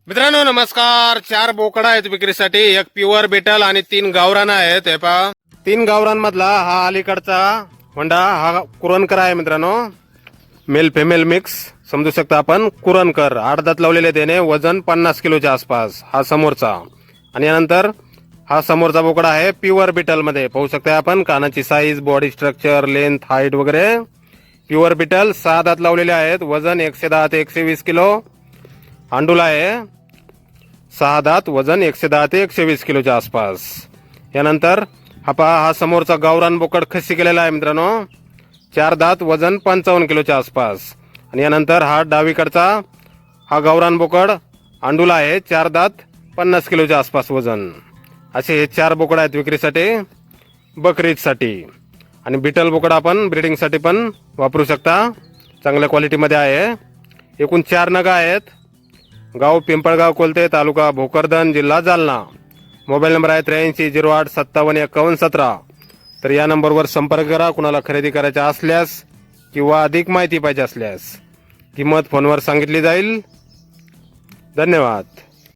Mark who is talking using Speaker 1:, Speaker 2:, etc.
Speaker 1: मित्रांनो नमस्कार. 4 बोकडा आहेत विक्रीसाठी. एक प्युअर बेटल आणि 3 गावरान आहेत. हे पहा 3 गावरांमधला हा अलीकडचा होंडा हा कुरणकर आहे मित्रांनो. मेल फेमेल मिक्स समजू शकता आपण. कुरणकर 8 दात लावलेले त्याने. वजन 50 किलोच्या आसपास हा समोरचा. आणि यानंतर हा समोरचा बोकडा आहे प्युअर बेटल मध्ये. पाहू शकता आपण कानाची size, body structure, length, height वगैरे. प्युअर बेटल 6 दात लावलेले आहेत. वजन 110 ते 120 किलो. अंडूला आहे 6 दात. वजन 110 ते 120 किलोच्या आसपास. यानंतर हा पहा हा समोरचा गावरान बोकड खस्सी केलेला आहे मित्रांनो. 4 दात. वजन 55 किलोच्या आसपास. आणि यानंतर हा डावीकडचा हा गावरान बोकड अंडूला आहे 4 दात 50 किलोच्या आसपास वजन. असे हे 4 बोकड आहेत विक्रीसाठी बकरीसाठी. आणि बिटल बोकड आपण ब्रीडिंगसाठी पण वापरू शकता. चांगल्या क्वालिटीमध्ये आहे. एकूण 4 नग आहेत. गाव पिंपळगाव कोलते, तालुका भोकरदन, जिल्हा जालना. मोबाईल नंबर आहे 83 08 57 51 17. तर या नंबरवर संपर्क करा. कुणाला खरेदी करायच्या असल्यास किंवा अधिक माहिती पाहिजे असल्यास. किंमत फोनवर सांगितली जाईल. धन्यवाद.